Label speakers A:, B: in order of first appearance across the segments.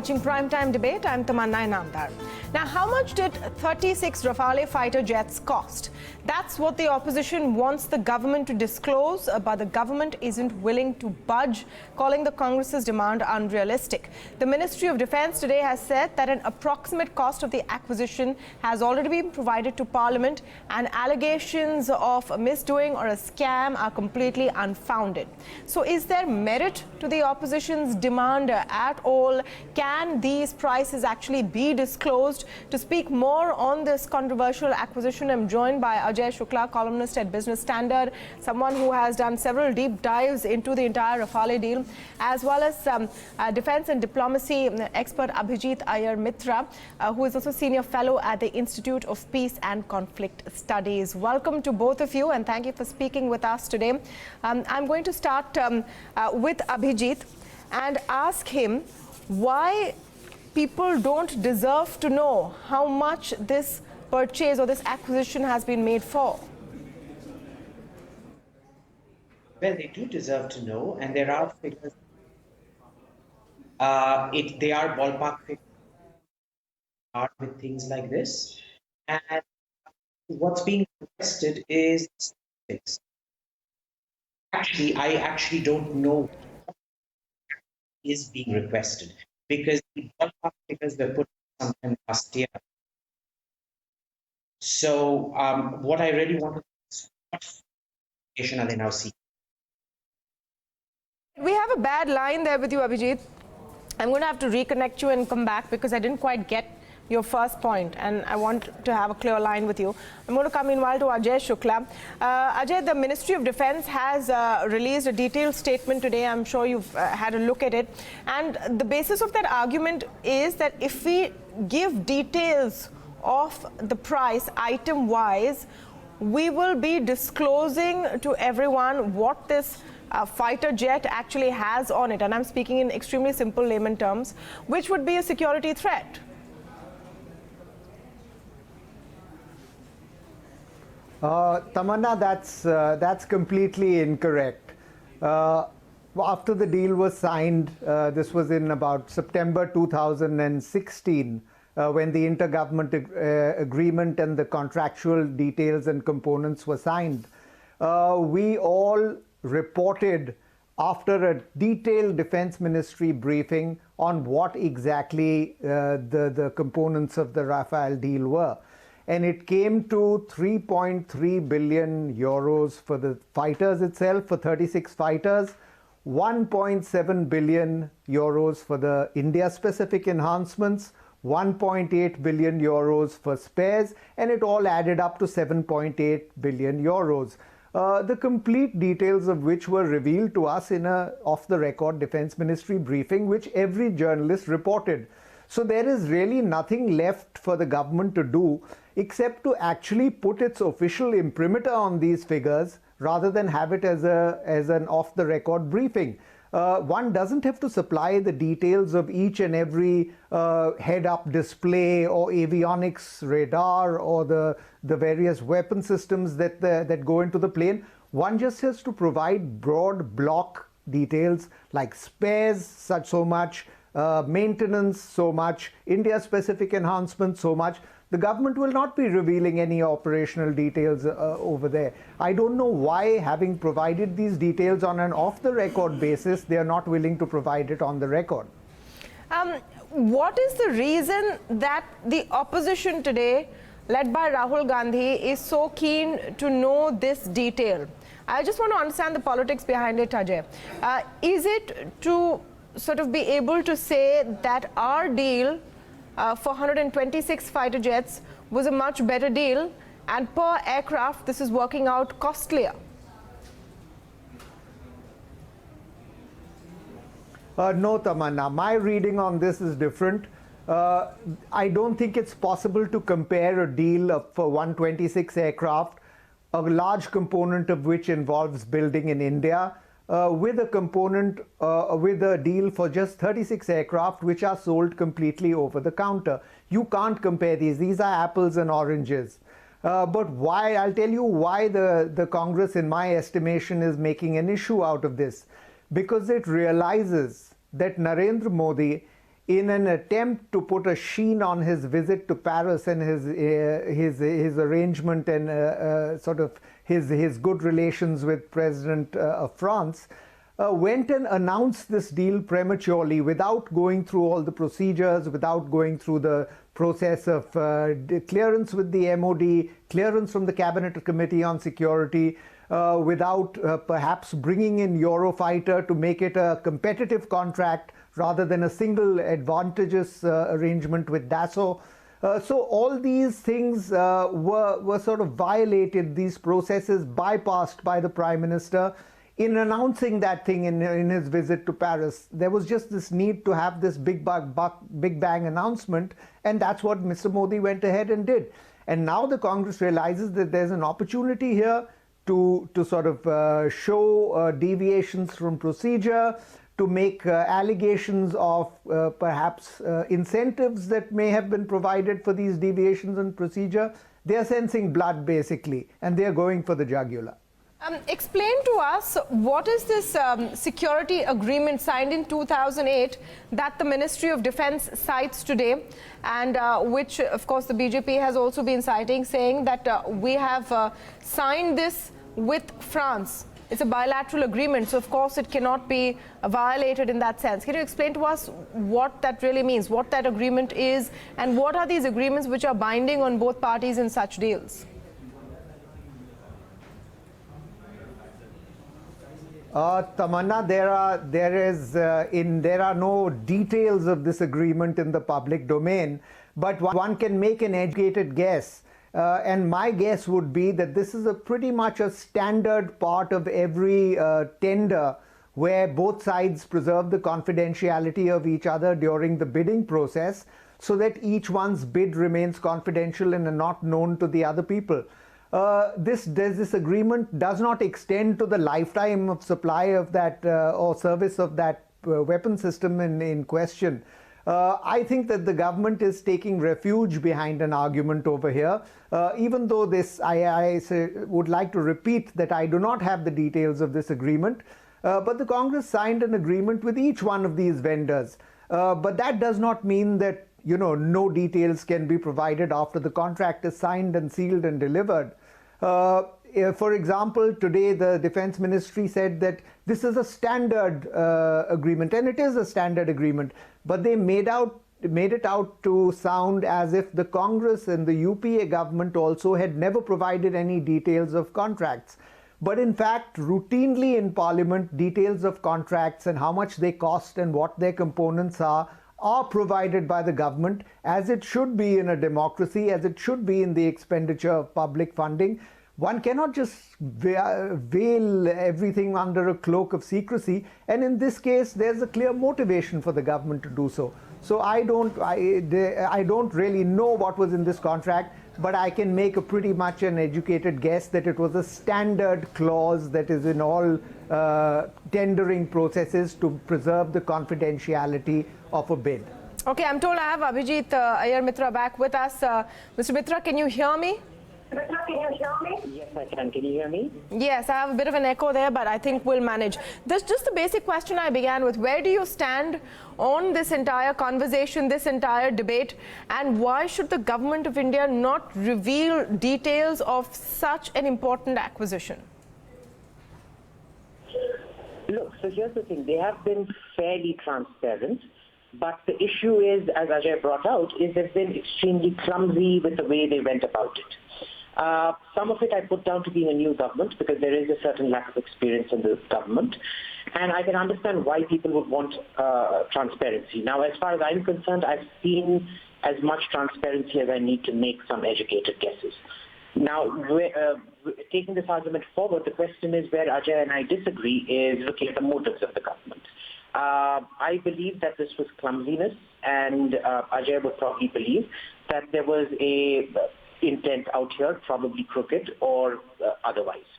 A: watching Primetime Debate. I'm Tamanna Inamdar. Now, how much did 36 Rafale fighter jets cost? That's what the opposition wants the government to disclose, but the government isn't willing to budge, calling the Congress's demand unrealistic. The Ministry of Defence today has said that an approximate cost of the acquisition has already been provided to Parliament, and allegations of misdoing or a scam are completely unfounded. So is there merit to the opposition's demand at all? Can these prices actually be disclosed? To speak more on this controversial acquisition, I'm joined by Ajai, Shukla, columnist at Business Standard, someone who has done several deep dives into the entire Rafale deal, as well as defense and diplomacy expert Abhijit Iyer Mitra, who is also senior fellow at the Institute of Peace and Conflict Studies. Welcome to both of you, and thank you for speaking with us today. I'm going to start with Abhijit and ask him why people don't deserve to know how much this purchase or this acquisition has been made for.
B: Well, they do deserve to know, and there are figures. They are ballpark figures with things like this, and what's being requested is statistics. I actually don't know what is being requested, because the ballpark figures were put sometime last year. So what I really want to is what information are they now seeking?
A: We have a bad line there with you, Abhijit. I'm going to have to reconnect you and come back because I didn't quite get your first point, and I want to have a clear line with you. I'm going to come meanwhile to Ajai Shukla. Ajay, the Ministry of Defence has released a detailed statement today. I'm sure you've had a look at it. And the basis of that argument is that if we give details of the price item-wise, we will be disclosing to everyone what this fighter jet actually has on it. And I'm speaking in extremely simple layman terms, which would be a security threat.
C: Tamanna, that's completely incorrect. After the deal was signed, this was in about September 2016, when the intergovernment agreement and the contractual details and components were signed. We all reported after a detailed Defense Ministry briefing on what exactly the components of the Rafale deal were. And it came to 3.3 billion euros for the fighters itself, for 36 fighters, 1.7 billion euros for the India-specific enhancements, 1.8 billion euros for spares, and it all added up to 7.8 billion euros. The complete details of which were revealed to us in a off-the-record Defense Ministry briefing, which every journalist reported. So there is really nothing left for the government to do except to actually put its official imprimatur on these figures rather than have it as an off-the-record briefing. One doesn't have to supply the details of each and every head-up display or avionics radar or the various weapon systems that go into the plane. One just has to provide broad block details like spares, so much, maintenance, so much, India-specific enhancements, so much. The government will not be revealing any operational details over there. I don't know why, having provided these details on an off-the-record basis, they are not willing to provide it on the record.
A: What is the reason that the opposition today, led by Rahul Gandhi, is so keen to know this detail? I just want to understand the politics behind it, Ajay. Is it to sort of be able to say that our deal for 126 fighter jets was a much better deal, and per aircraft this is working out costlier?
C: No, Tamanna, my reading on this is different. I don't think it's possible to compare a deal for 126 aircraft, a large component of which involves building in India, with a deal for just 36 aircraft which are sold completely over the counter. You can't compare these. These are apples and oranges. But why? I'll tell you why the Congress, in my estimation, is making an issue out of this. Because it realizes that Narendra Modi in an attempt to put a sheen on his visit to Paris and his arrangement and sort of his good relations with President of France, went and announced this deal prematurely without going through all the procedures, without going through the process of clearance with the MOD, clearance from the Cabinet Committee on Security, without perhaps bringing in Eurofighter to make it a competitive contract rather than a single advantageous arrangement with Dassault. So all these things were sort of violated, these processes bypassed by the Prime Minister in announcing that thing in his visit to Paris. There was just this need to have this big bang announcement, and that's what Mr. Modi went ahead and did. And now the Congress realizes that there's an opportunity here to sort of show deviations from procedure, to make allegations of perhaps incentives that may have been provided for these deviations in procedure. They're sensing blood, basically, and they're going for the jugular.
A: Explain to us, what is this security agreement signed in 2008 that the Ministry of Defense cites today, and which, of course, the BJP has also been citing, saying that we have signed this with France. It's a bilateral agreement, so of course it cannot be violated in that sense. Can you explain to us what that really means, what that agreement is, and what are these agreements which are binding on both parties in such deals?
C: Tamanna, there are no details of this agreement in the public domain, but one can make an educated guess. And my guess would be that this is pretty much a standard part of every tender where both sides preserve the confidentiality of each other during the bidding process so that each one's bid remains confidential and not known to the other people. This agreement does not extend to the lifetime of supply of that or service of that weapon system in question. I think that the government is taking refuge behind an argument over here, even though I would like to repeat that I do not have the details of this agreement, but the Congress signed an agreement with each one of these vendors. But that does not mean that, no details can be provided after the contract is signed and sealed and delivered. For example, today the Defense Ministry said that this is a standard agreement, and it is a standard agreement, but they made it out to sound as if the Congress and the UPA government also had never provided any details of contracts. But in fact, routinely in Parliament, details of contracts and how much they cost and what their components are provided by the government, as it should be in a democracy, as it should be in the expenditure of public funding. One cannot just veil everything under a cloak of secrecy, and in this case there's a clear motivation for the government to do so. So I don't really know what was in this contract, but I can make a pretty much an educated guess that it was a standard clause that is in all tendering processes to preserve the confidentiality of a bid.
A: Okay, I'm told I have Abhijit Iyer Mitra back with us. Mr. Mitra, can you hear me?
D: Yes, I can. Can you hear me?
A: Yes, I have a bit of an echo there, but I think we'll manage. There's just the basic question I began with. Where do you stand on this entire conversation, this entire debate, and why should the government of India not reveal details of such an important acquisition?
D: Look, so here's the thing. They have been fairly transparent, but the issue is, as Ajai brought out, is they've been extremely clumsy with the way they went about it. Some of it I put down to being a new government because there is a certain lack of experience in the government. And I can understand why people would want transparency. Now, as far as I'm concerned, I've seen as much transparency as I need to make some educated guesses. Now, taking this argument forward, the question is where Ajai and I disagree is looking at the motives of the government. I believe that this was clumsiness, and Ajai would probably believe that there was a intent out here, probably crooked or otherwise.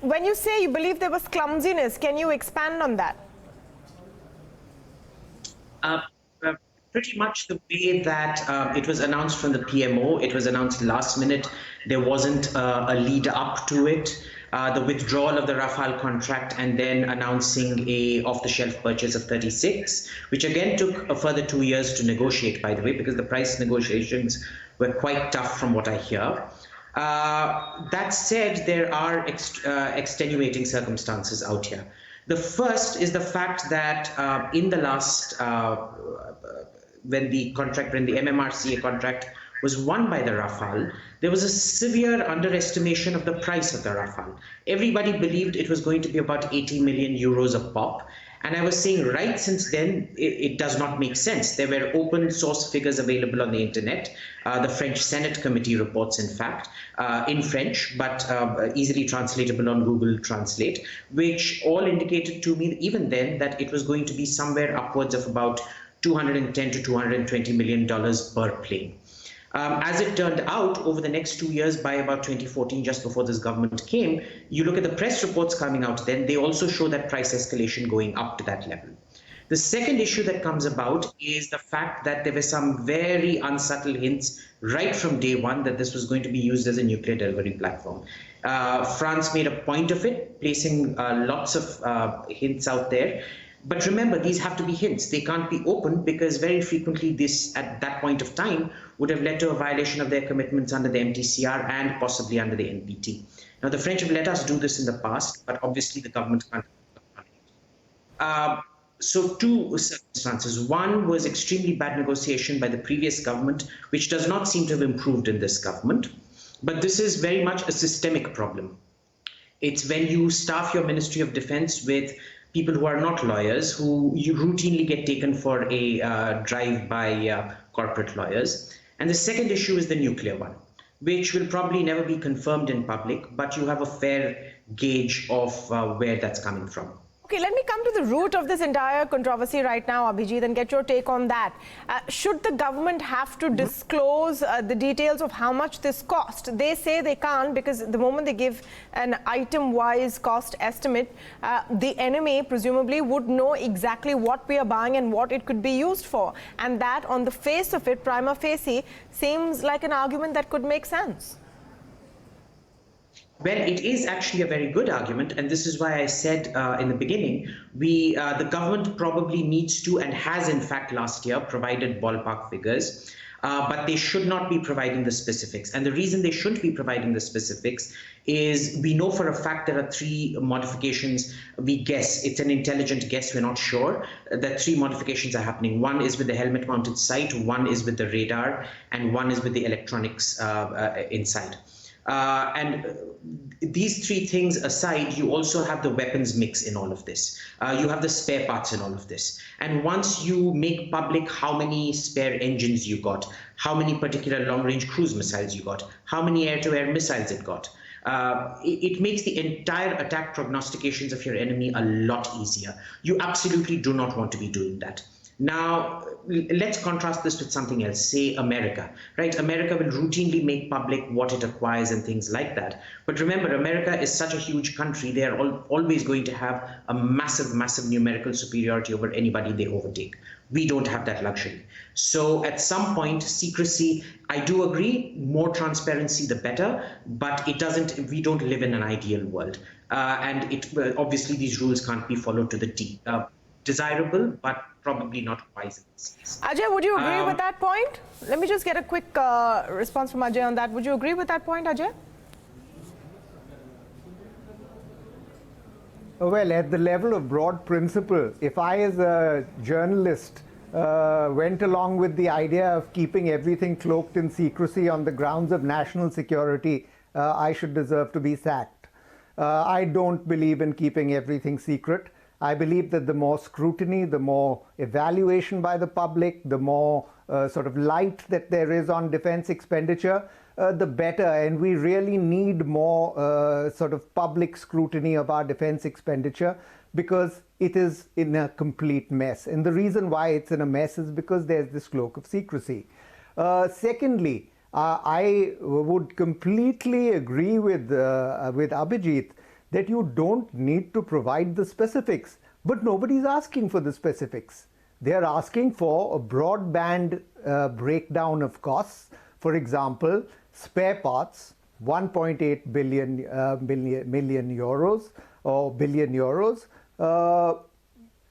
A: When you say you believe there was clumsiness, can you expand on that?
B: Pretty much the way that it was announced from the PMO. It was announced last minute. There wasn't a lead up to it. the withdrawal of the Rafale contract, and then announcing a off-the-shelf purchase of 36, which again took a further 2 years to negotiate, by the way, because the price negotiations were quite tough from what I hear. That said, there are extenuating circumstances out here. The first is the fact that in the last, when the MMRCA contract was won by the Rafale, there was a severe underestimation of the price of the Rafale. Everybody believed it was going to be about 80 million euros a pop. And I was saying right since then, it does not make sense. There were open source figures available on the internet. The French Senate Committee reports, in fact, in French, but easily translatable on Google Translate, which all indicated to me even then that it was going to be somewhere upwards of about $210 to $220 million per plane. As it turned out, over the next 2 years, by about 2014, just before this government came, you look at the press reports coming out then, they also show that price escalation going up to that level. The second issue that comes about is the fact that there were some very unsubtle hints right from day one that this was going to be used as a nuclear delivery platform. France made a point of it, placing lots of hints out there. But remember, these have to be hints. They can't be open because very frequently this, at that point of time, would have led to a violation of their commitments under the MTCR and possibly under the NPT. Now, the French have let us do this in the past, but obviously the government can't. So two circumstances. One was extremely bad negotiation by the previous government, which does not seem to have improved in this government. But this is very much a systemic problem. It's when you staff your Ministry of Defense with people who are not lawyers, who you routinely get taken for a drive by corporate lawyers. And the second issue is the nuclear one, which will probably never be confirmed in public, but you have a fair gauge of where that's coming from.
A: Okay, let me come to the root of this entire controversy right now, Abhijit, and get your take on that. Should the government have to disclose the details of how much this cost? They say they can't because the moment they give an item-wise cost estimate, the enemy presumably would know exactly what we are buying and what it could be used for. And that, on the face of it, prima facie, seems like an argument that could make sense.
B: Well, it is actually a very good argument, and this is why I said in the beginning, the government probably needs to and has in fact last year provided ballpark figures, but they should not be providing the specifics. And the reason they shouldn't be providing the specifics is we know for a fact there are 3 modifications. We guess, it's an intelligent guess, we're not sure, that 3 modifications are happening. One is with the helmet mounted sight, one is with the radar, and one is with the electronics inside. And these 3 things aside, you also have the weapons mix in all of this. You have the spare parts in all of this. And once you make public how many spare engines you got, how many particular long-range cruise missiles you got, how many air-to-air missiles it got, it makes the entire attack prognostications of your enemy a lot easier. You absolutely do not want to be doing that. Now, let's contrast this with something else, say America, right? America will routinely make public what it acquires and things like that. But remember, America is such a huge country. They are always going to have a massive, massive numerical superiority over anybody they overtake. We don't have that luxury. So at some point, secrecy, I do agree, more transparency, the better, but we don't live in an ideal world. And obviously, these rules can't be followed to the T. Desirable, but probably not wise in this case.
A: Ajay, would you agree with that point? Let me just get a quick response from Ajay on that. Would you agree with that point, Ajay?
C: Well, at the level of broad principle, if I as a journalist went along with the idea of keeping everything cloaked in secrecy on the grounds of national security, I should deserve to be sacked. I don't believe in keeping everything secret. I believe that the more scrutiny, the more evaluation by the public, the more sort of light that there is on defense expenditure, the better. And we really need more sort of public scrutiny of our defense expenditure because it is in a complete mess. And the reason why it's in a mess is because there's this cloak of secrecy. Secondly, I would completely agree with Abhijit that you don't need to provide the specifics, but nobody's asking for the specifics. They're asking for a broadband breakdown of costs. For example, spare parts, 1.8 million euros or billion euros.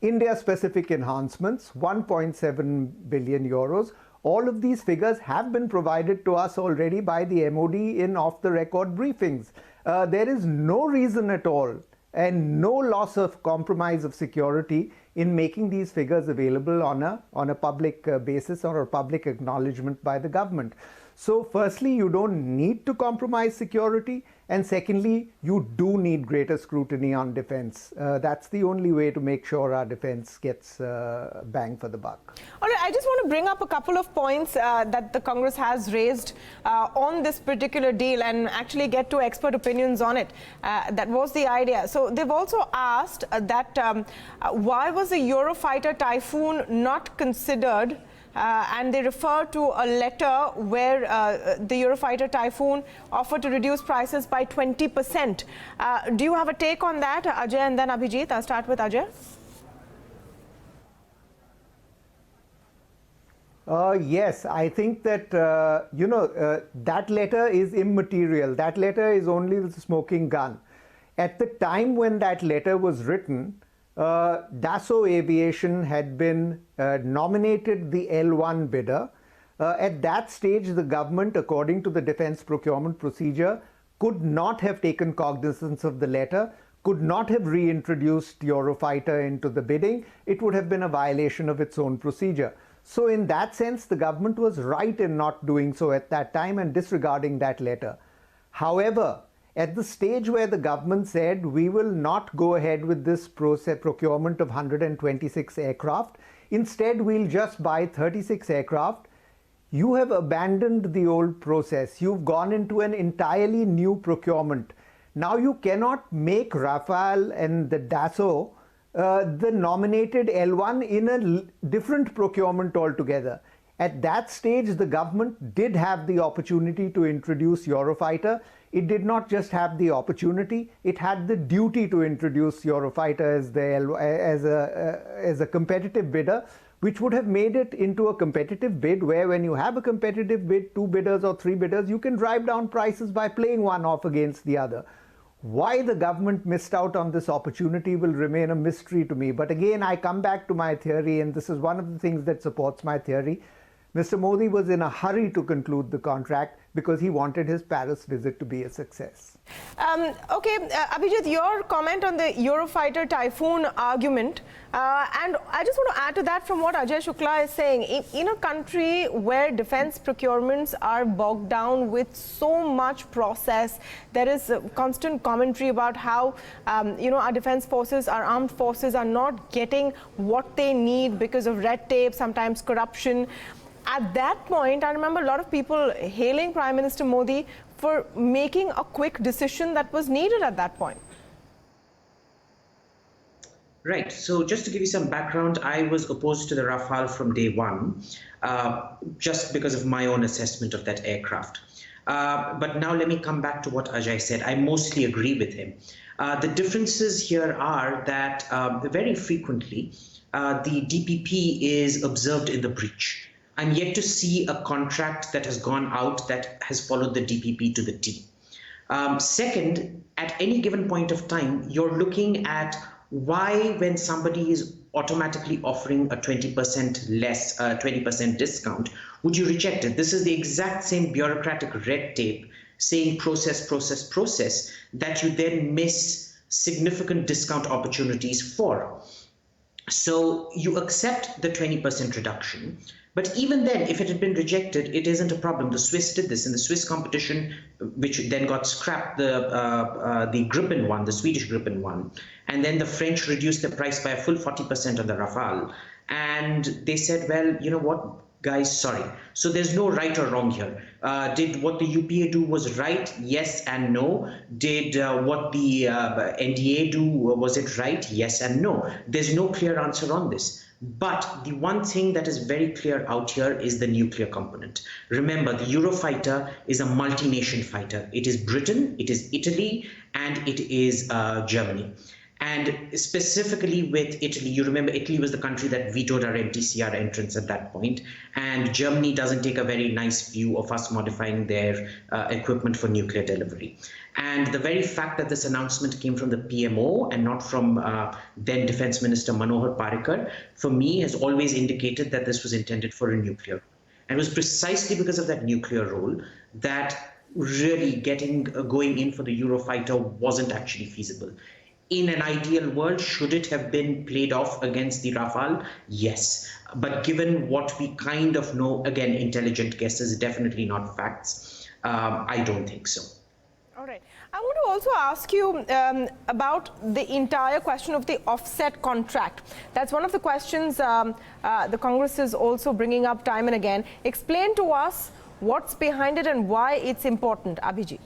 C: India-specific enhancements, 1.7 billion euros. All of these figures have been provided to us already by the MOD in off-the-record briefings. There is no reason at all and no loss of compromise of security in making these figures available on a public basis or a public acknowledgement by the government. So firstly, you don't need to compromise security, and secondly, you do need greater scrutiny on defense. That's the only way to make sure our defense gets bang for the buck.
A: All right, I just want to bring up a couple of points that the Congress has raised on this particular deal and actually get to expert opinions on it. That was the idea. So they've also asked that why was the Eurofighter Typhoon not considered? And they refer to a letter where the Eurofighter Typhoon offered to reduce prices by 20%. Do you have a take on that, Ajay, and then Abhijit? I'll start with Ajay.
C: Yes, I think that, that letter is immaterial. That letter is only the smoking gun. At the time when that letter was written, Dassault Aviation had been nominated the L1 bidder. At that stage, the government, according to the defense procurement procedure, could not have taken cognizance of the letter, could not have reintroduced Eurofighter into the bidding. It would have been a violation of its own procedure. So in that sense, the government was right in not doing so at that time and disregarding that letter. However, at the stage where the government said we will not go ahead with this procurement of 126 aircraft, instead we'll just buy 36 aircraft, you have abandoned the old process. You've gone into an entirely new procurement. Now you cannot make Rafale and the Dassault the nominated L1 in a different procurement altogether. At that stage, the government did have the opportunity to introduce Eurofighter. It did not just have the opportunity, it had the duty to introduce Eurofighter as a competitive bidder, which would have made it into a competitive bid where when you have a competitive bid, 2 bidders or 3 bidders, you can drive down prices by playing one off against the other. Why the government missed out on this opportunity will remain a mystery to me. But again, I come back to my theory, and this is one of the things that supports my theory. Mr. Modi was in a hurry to conclude the contract because he wanted his Paris visit to be a success.
A: Abhijit, your comment on the Eurofighter Typhoon argument, and I just want to add to that from what Ajai Shukla is saying. In a country where defense procurements are bogged down with so much process, there is a constant commentary about how our defense forces, our armed forces are not getting what they need because of red tape, sometimes corruption. At that point, I remember a lot of people hailing Prime Minister Modi for making a quick decision that was needed at that point.
B: Right. So just to give you some background, I was opposed to the Rafale from day one, just because of my own assessment of that aircraft. But now let me come back to what Ajay said. I mostly agree with him. The differences here are that very frequently the DPP is observed in the breach. I'm yet to see a contract that has gone out that has followed the DPP to the T. Second, at any given point of time, you're looking at why, when somebody is automatically offering a 20% less, 20% discount, would you reject it? This is the exact same bureaucratic red tape saying process, process, process that you then miss significant discount opportunities for. So you accept the 20% reduction. But even then, if it had been rejected, it isn't a problem. The Swiss did this in the Swiss competition, which then got scrapped, the Gripen one, the Swedish Gripen one. And then the French reduced the price by a full 40% on the Rafale. And they said, well, you know what, guys, sorry. So there's no right or wrong here. Did what the UPA do was right? Yes and no. Did what the NDA do, was it right? Yes and no. There's no clear answer on this. But the one thing that is very clear out here is the nuclear component. Remember, the Eurofighter is a multi-nation fighter. It is Britain, it is Italy, and it is Germany. And specifically with Italy, you remember Italy was the country that vetoed our MTCR entrance at that point, and Germany doesn't take a very nice view of us modifying their equipment for nuclear delivery. And the very fact that this announcement came from the PMO and not from then Defense Minister Manohar Parrikar, for me, has always indicated that this was intended for a nuclear. And it was precisely because of that nuclear role that really going in for the Eurofighter wasn't actually feasible. In an ideal world, should it have been played off against the Rafale? Yes. But given what we kind of know, again, intelligent guesses, definitely not facts, I don't think so.
A: All right. I want to also ask you about the entire question of the offset contract. That's one of the questions the Congress is also bringing up time and again. Explain to us what's behind it and why it's important, Abhijit.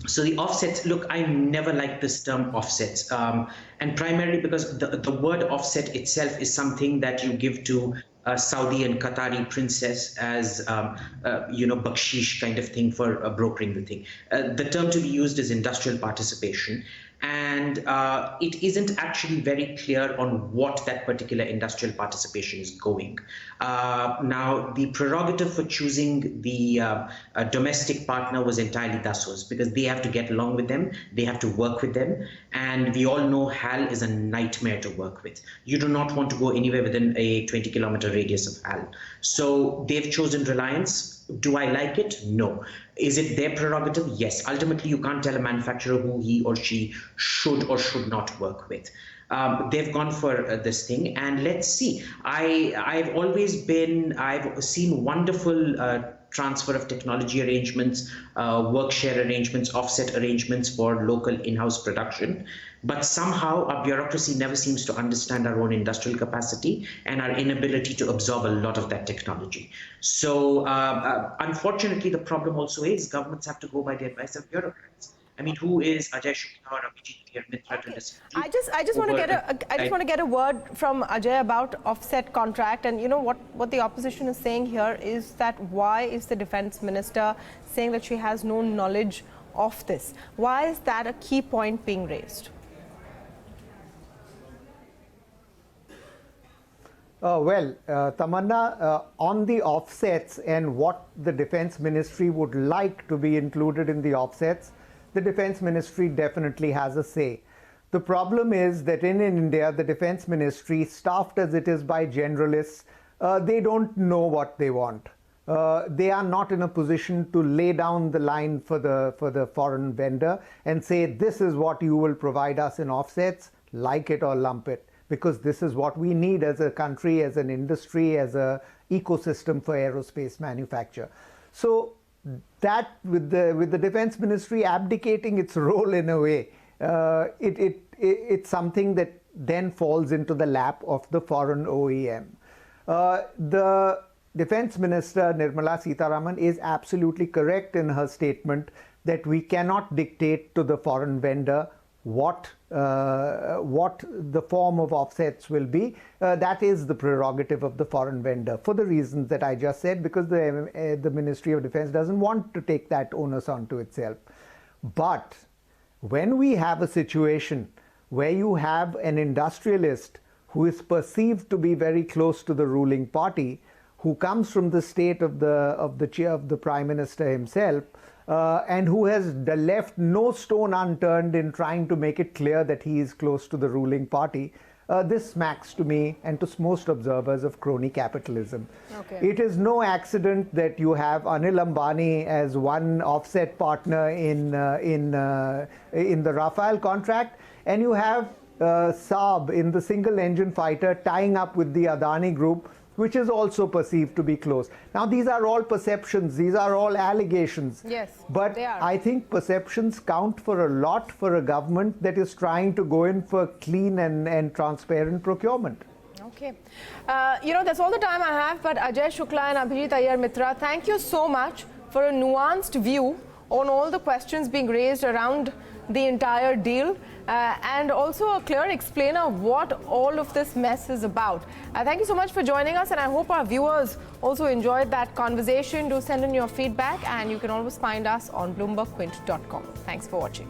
B: So the offsets, look, I never liked this term offsets, and primarily because the word offset itself is something that you give to a Saudi and Qatari princess as, bakshish kind of thing for brokering the thing. The term to be used is industrial participation. And it isn't actually very clear on what that particular industrial participation is going. Now, the prerogative for choosing the domestic partner was entirely Dassault's, because they have to get along with them, they have to work with them, and we all know HAL is a nightmare to work with. You do not want to go anywhere within a 20-kilometer radius of HAL. So they've chosen Reliance. Do I like it? No. Is it their prerogative? Yes. Ultimately, you can't tell a manufacturer who he or she should or should not work with. They've gone for this thing, and let's see. I've seen wonderful transfer of technology arrangements, work share arrangements, offset arrangements for local in-house production. But somehow our bureaucracy never seems to understand our own industrial capacity and our inability to absorb a lot of that technology. So unfortunately, the problem also is governments have to go by the advice of bureaucrats. I mean, who is Ajai, Shukla, or Abhijit here, Mitra to listen to?
A: I just want to get a word from Ajai about offset contract. And you know what the opposition is saying here is that why is the defense minister saying that she has no knowledge of this? Why is that a key point being raised?
C: Tamanna, on the offsets and what the Defense Ministry would like to be included in the offsets, the Defense Ministry definitely has a say. The problem is that in India, the Defense Ministry, staffed as it is by generalists, they don't know what they want. They are not in a position to lay down the line for the foreign vendor and say, this is what you will provide us in offsets, like it or lump it. Because this is what we need as a country, as an industry, as an ecosystem for aerospace manufacture. So that with the Defense Ministry abdicating its role in a way, it's something that then falls into the lap of the foreign OEM. The Defense Minister Nirmala Sitharaman is absolutely correct in her statement that we cannot dictate to the foreign vendor what the form of offsets will be. That is the prerogative of the foreign vendor for the reasons that I just said, because the Ministry of Defense doesn't want to take that onus onto itself. But when we have a situation where you have an industrialist who is perceived to be very close to the ruling party, who comes from the state of the Prime Minister himself, and who has left no stone unturned in trying to make it clear that he is close to the ruling party, this smacks to me and to most observers of crony capitalism. Okay. It is no accident that you have Anil Ambani as one offset partner in the Rafale contract, and you have Saab in the single-engine fighter tying up with the Adani Group, which is also perceived to be close. Now, these are all perceptions, these are all allegations.
A: Yes,
C: but
A: they are.
C: I think perceptions count for a lot for a government that is trying to go in for clean and transparent procurement.
A: Okay. That's all the time I have, but Ajai, Shukla and Abhijit, Iyer, Mitra, thank you so much for a nuanced view on all the questions being raised around the entire deal and also a clear explainer of what all of this mess is about. Thank you so much for joining us, and I hope our viewers also enjoyed that conversation. Do send in your feedback, and you can always find us on BloombergQuint.com. Thanks for watching.